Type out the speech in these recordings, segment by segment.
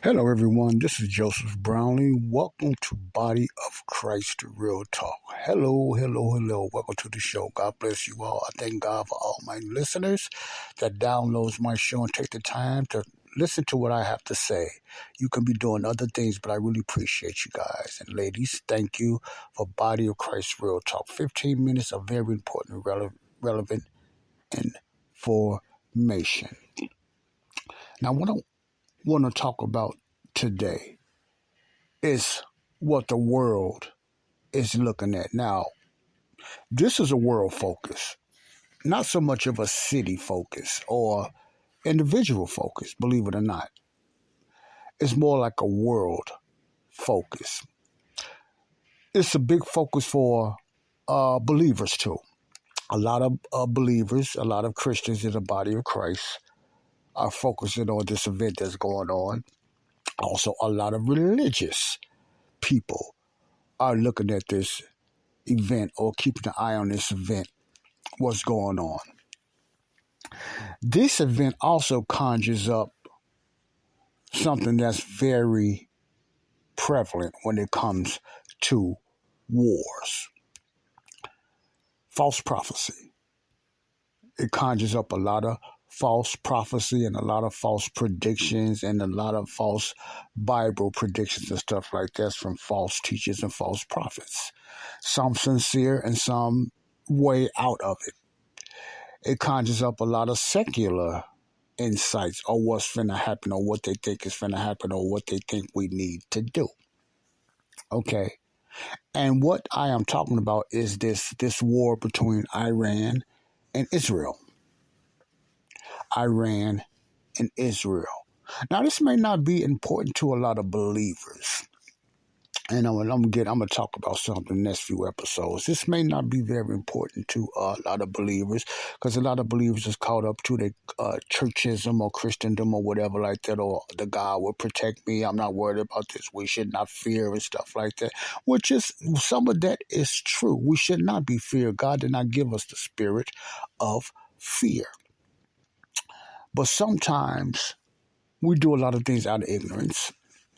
Hello, everyone. This is Joseph Brownlee. Welcome to Body of Christ Real Talk. Hello. Welcome to the show. God bless you all. I thank God for all my listeners that downloads my show and take the time to listen to what I have to say. You can be doing other things, but I really appreciate you guys. And ladies, thank you for Body of Christ Real Talk. 15 minutes of very important, relevant information. Now, what I want to talk about today is what the world is looking at. Now, this is a world focus, not so much of a city focus or individual focus, believe it or not. It's more like a world focus. It's a big focus for believers too. A lot of believers, a lot of Christians in the body of Christ are focusing on this event that's going on. Also, a lot of religious people are looking at this event or keeping an eye on this event, what's going on. This event also conjures up something that's very prevalent when it comes to wars. False prophecy. It conjures up a lot of false prophecy and a lot of false predictions and a lot of false Bible predictions and stuff like that from false teachers and false prophets. Some sincere and some way out of it. It conjures up a lot of secular insights or what's finna happen or what they think is finna happen or what they think we need to do. Okay. And what I am talking about is this war between Iran and Israel. Iran and Israel. Now, this may not be important to a lot of believers. And I'm gonna talk about something in the next few episodes. This may not be very important to a lot of believers because a lot of believers is caught up to the churchism or Christendom or whatever like that, or the God will protect me. I'm not worried about this. We should not fear and stuff like that. Which is some of that is true. We should not be feared. God did not give us the spirit of fear. But sometimes we do a lot of things out of ignorance.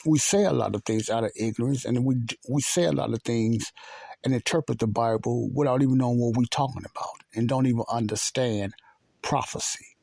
We say a lot of things out of ignorance, and we say a lot of things and interpret the Bible without even knowing what we're talking about and don't even understand prophecy.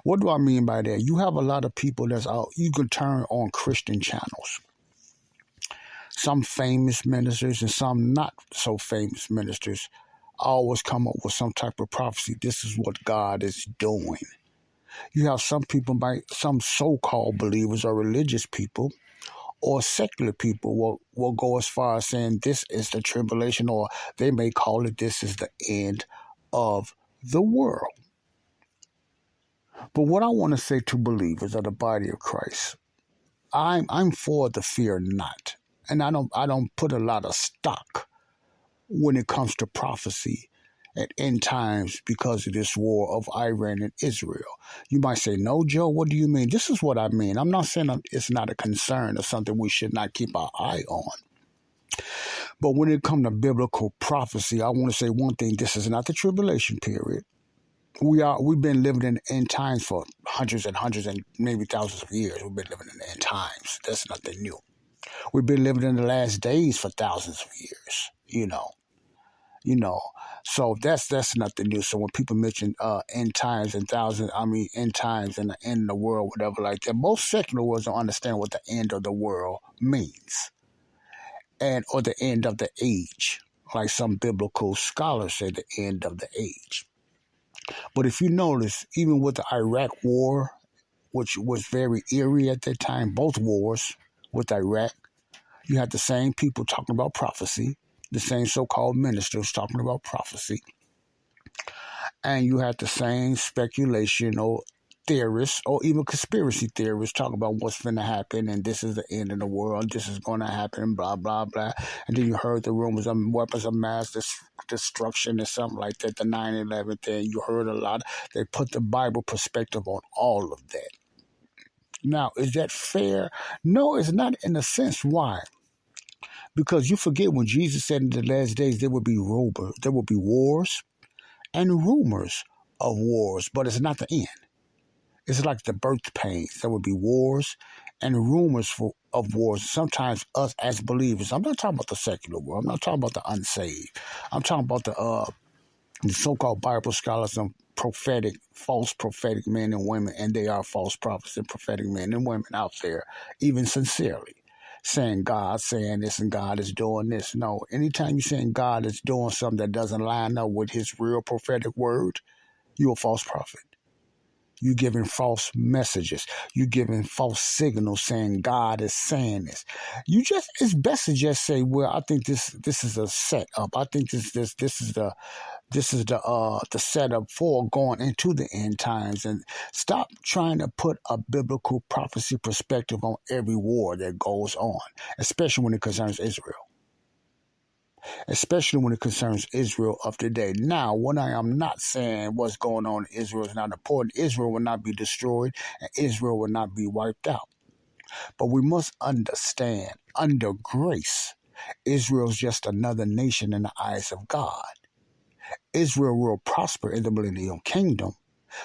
What do I mean by that? You have a lot of people that's out. You can turn on Christian channels. Some famous ministers and some not so famous ministers always come up with some type of prophecy. This is what God is doing. You have some people, some so-called believers or religious people or secular people will go as far as saying this is the tribulation, or they may call it this is the end of the world. But what I want to say to believers of the body of Christ, I'm for the fear not. And I don't put a lot of stock when it comes to prophecy at end times because of this war of Iran and Israel. You might say, no, Joe, what do you mean? This is what I mean. I'm not saying it's not a concern or something we should not keep our eye on. But when it comes to biblical prophecy, I want to say one thing. This is not the tribulation period. We've been living in end times for hundreds and maybe thousands of years. We've been living in end times. That's nothing new. We've been living in the last days for thousands of years, so that's nothing new. So when people mention end times and end times and the end of the world, whatever like that, most secular words don't understand what the end of the world means, or the end of the age, like some biblical scholars say, the end of the age. But if you notice, even with the Iraq War, which was very eerie at that time, both wars with Iraq, you had the same people talking about prophecy. The same so-called ministers talking about prophecy. And you had the same speculation or theorists or even conspiracy theorists talking about what's going to happen and this is the end of the world, this is going to happen, blah, blah, blah. And then you heard the rumors of weapons of mass destruction or something like that, the 9/11 thing. You heard a lot. They put the Bible perspective on all of that. Now, is that fair? No, it's not in a sense. Why? Because you forget when Jesus said in the last days there would be wars and rumors of wars, but it's not the end. It's like the birth pains. There would be wars and rumors of wars. Sometimes us as believers, I'm not talking about the secular world. I'm not talking about the unsaved. I'm talking about the so-called Bible scholars and false prophetic men and women, and they are false prophets and prophetic men and women out there, even sincerely, saying God's saying this and God is doing this. No, anytime you're saying God is doing something that doesn't line up with his real prophetic word, you're a false prophet. You giving false messages. You giving false signals saying God is saying this. It's best to just say, well, I think this is a setup. I think this is the setup for going into the end times, and stop trying to put a biblical prophecy perspective on every war that goes on, especially when it concerns Israel. Especially when it concerns Israel of today. Now, what I am not saying what's going on in Israel is not important. Israel will not be destroyed and Israel will not be wiped out. But we must understand, under grace, Israel is just another nation in the eyes of God. Israel will prosper in the millennial kingdom,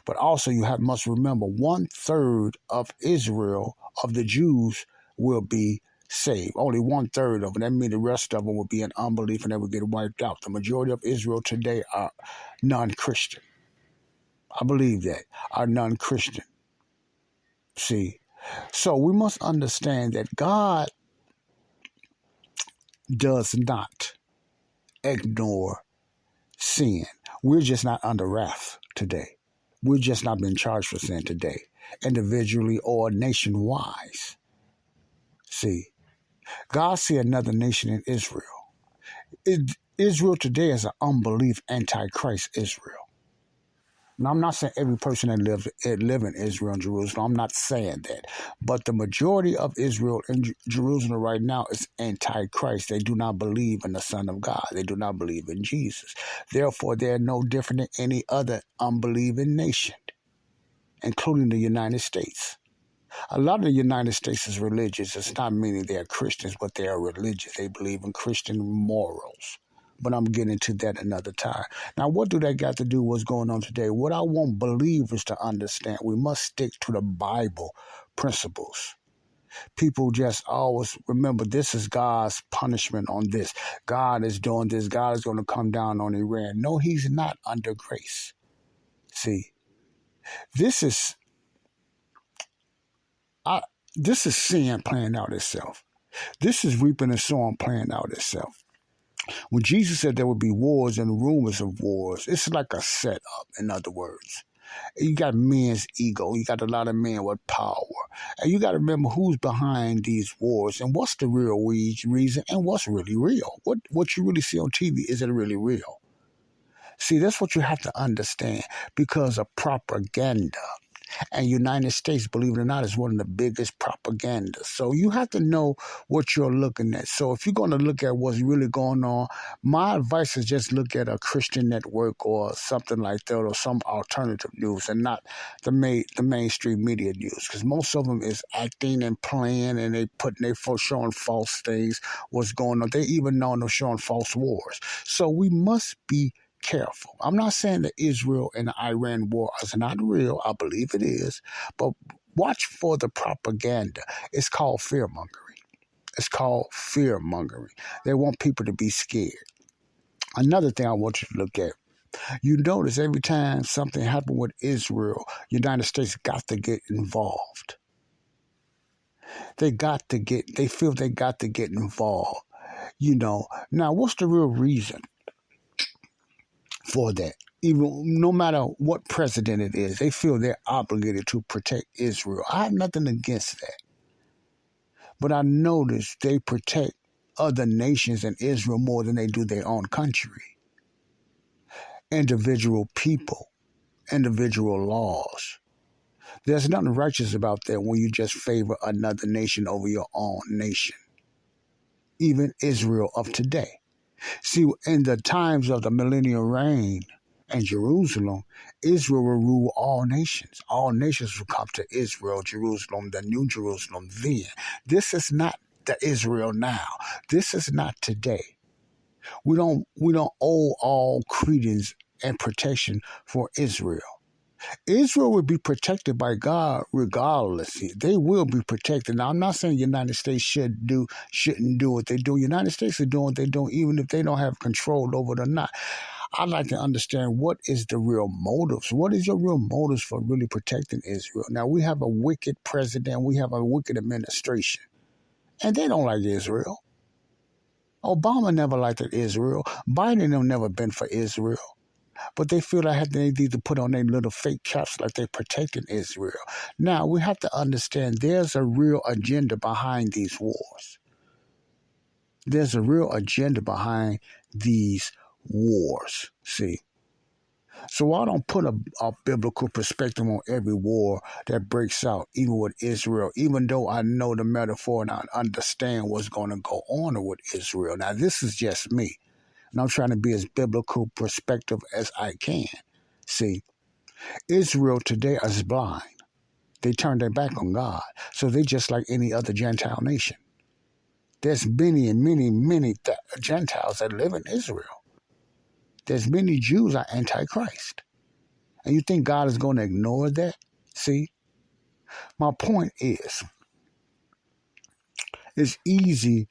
but also you must remember 1/3 of Israel, of the Jews, will be saved. Only 1/3 of them. That means the rest of them will be in unbelief and they will get wiped out. The majority of Israel today are non-Christian. I believe that, are non-Christian. See, so we must understand that God does not ignore sin. We're just not under wrath today. We're just not being charged for sin today, individually or nationwide. See, God see another nation in Israel. Israel today is an unbelief, antichrist Israel. Now, I'm not saying every person that live in Israel and Jerusalem. I'm not saying that. But the majority of Israel and Jerusalem right now is antichrist. They do not believe in the Son of God. They do not believe in Jesus. Therefore, they're no different than any other unbelieving nation, including the United States. A lot of the United States is religious. It's not meaning they're Christians, but they are religious. They believe in Christian morals. But I'm getting to that another time. Now, what do that got to do with what's going on today? What I want believers to understand, we must stick to the Bible principles. People just always remember this is God's punishment on this. God is doing this. God is going to come down on Iran. No, he's not under grace. See, this is sin playing out itself. This is reaping and sowing playing out itself. When Jesus said there would be wars and rumors of wars, it's like a setup, in other words. You got men's ego. You got a lot of men with power. And you got to remember who's behind these wars and what's the real reason and what's really real. What you really see on TV, is it really real? See, that's what you have to understand, because of propaganda. And United States, believe it or not, is one of the biggest propagandas. So you have to know what you're looking at. So if you're going to look at what's really going on, my advice is just look at a Christian network or something like that, or some alternative news, and not the mainstream media news, because most of them is acting and playing, and they showing false things. What's going on? They even know they're showing false wars. So we must be careful. I'm not saying that Israel and the Iran war is not real. I believe it is. But watch for the propaganda. It's called fear-mongering. It's called fear-mongering. They want people to be scared. Another thing I want you to look at. You notice every time something happened with Israel, United States got to get involved. They feel they got to get involved. Now what's the real reason for that? Even no matter what president it is, they feel they're obligated to protect Israel. I have nothing against that. But I notice they protect other nations and Israel more than they do their own country. Individual people, individual laws. There's nothing righteous about that when you just favor another nation over your own nation. Even Israel of today. See, in the times of the millennial reign in Jerusalem, Israel will rule all nations. All nations will come to Israel, Jerusalem, the New Jerusalem then. This is not the Israel now. This is not today. We don't owe all credence and protection for Israel. Israel will be protected by God regardless. They will be protected. Now, I'm not saying the United States shouldn't do what they do. The United States are doing what they do, even if they don't have control over it or not. I'd like to understand what is the real motives. What is your real motives for really protecting Israel? Now, we have a wicked president. We have a wicked administration. And they don't like Israel. Obama never liked Israel. Biden have never been for Israel. But they feel like they need to put on their little fake caps like they're protecting Israel. Now, we have to understand there's a real agenda behind these wars. There's a real agenda behind these wars, see. So I don't put a biblical perspective on every war that breaks out, even with Israel, even though I know the metaphor and I understand what's going to go on with Israel. Now, this is just me. And I'm trying to be as biblical perspective as I can. See, Israel today is blind. They turned their back on God. So they just like any other Gentile nation. There's many Gentiles that live in Israel. There's many Jews are antichrist. And you think God is going to ignore that? See, my point is, it's easy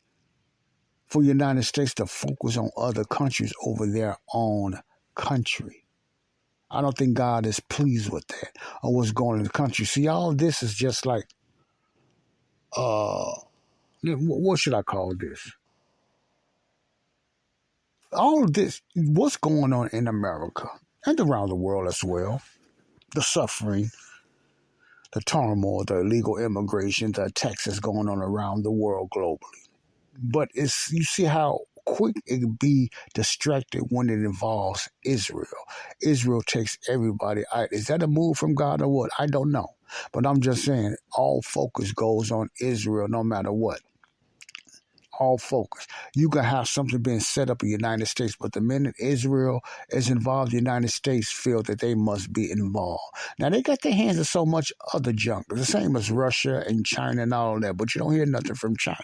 for the United States to focus on other countries over their own country. I don't think God is pleased with that or what's going on in the country. See, all this is just like, what should I call this? All of this, what's going on in America and around the world as well, the suffering, the turmoil, the illegal immigration, the attacks that's going on around the world globally. But you see how quick it can be distracted when it involves Israel. Israel takes everybody out. Is that a move from God or what? I don't know. But I'm just saying all focus goes on Israel no matter what. All focus. You can have something being set up in the United States, but the minute Israel is involved, the United States feel that they must be involved. Now, they got their hands in so much other junk, the same as Russia and China and all that, but you don't hear nothing from China.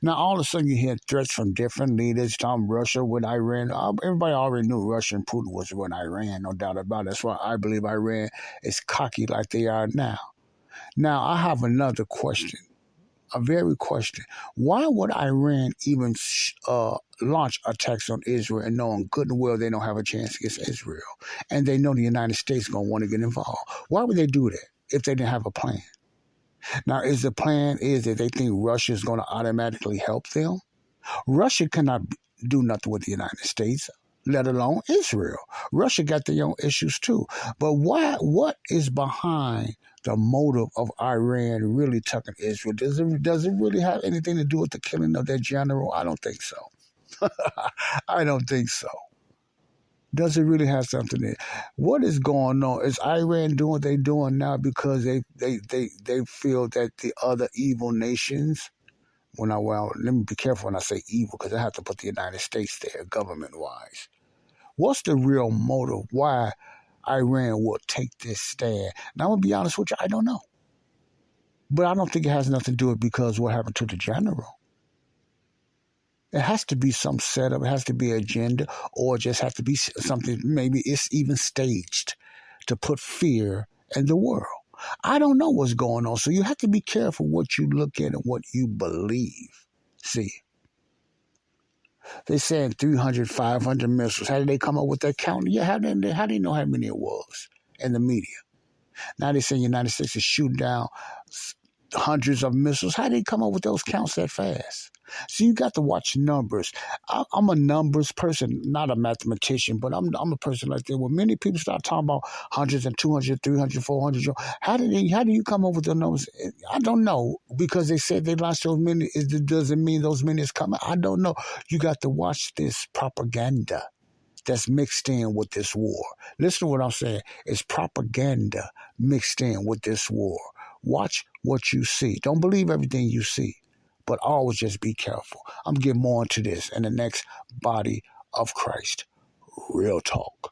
Now, all of a sudden, you hear threats from different leaders, Russia with Iran. Everybody already knew Russia and Putin was with Iran, no doubt about it. That's why I believe Iran is cocky like they are now. Now, I have another question. A very question. Why would Iran even launch attacks on Israel and knowing good and well they don't have a chance against Israel? And they know the United States is going to want to get involved. Why would they do that if they didn't have a plan? Now, is the plan is that they think Russia is going to automatically help them? Russia cannot do nothing with the United States, let alone Israel. Russia got their own issues too. But what is behind the motive of Iran really attacking Israel? Does it really have anything to do with the killing of their general? I don't think so. I don't think so. Does it really have something in it? What is going on? Is Iran doing what they're doing now because they feel that the other evil nations, well, let me be careful when I say evil because I have to put the United States there government-wise. What's the real motive why Iran will take this stand? Now, I'm going to be honest with you, I don't know. But I don't think it has nothing to do with because what happened to the general. It has to be some setup. It has to be an agenda, or it just has to be something. Maybe it's even staged to put fear in the world. I don't know what's going on, so you have to be careful what you look at and what you believe. See, they saying 300, 500 missiles. How did they come up with that count? Yeah, how do you know how many it was in the media? Now they say the United States is shooting down hundreds of missiles. How did they come up with those counts that fast? So you got to watch numbers. I'm a numbers person, not a mathematician, but I'm a person like that. When many people start talking about hundreds and 200, 300, 400, how do you come up with the numbers? I don't know, because they said they launched those many. Does it mean those many is coming? I don't know. You got to watch this propaganda that's mixed in with this war. Listen to what I'm saying. It's propaganda mixed in with this war. Watch what you see. Don't believe everything you see, but always just be careful. I'm getting more into this in the next Body of Christ. Real talk.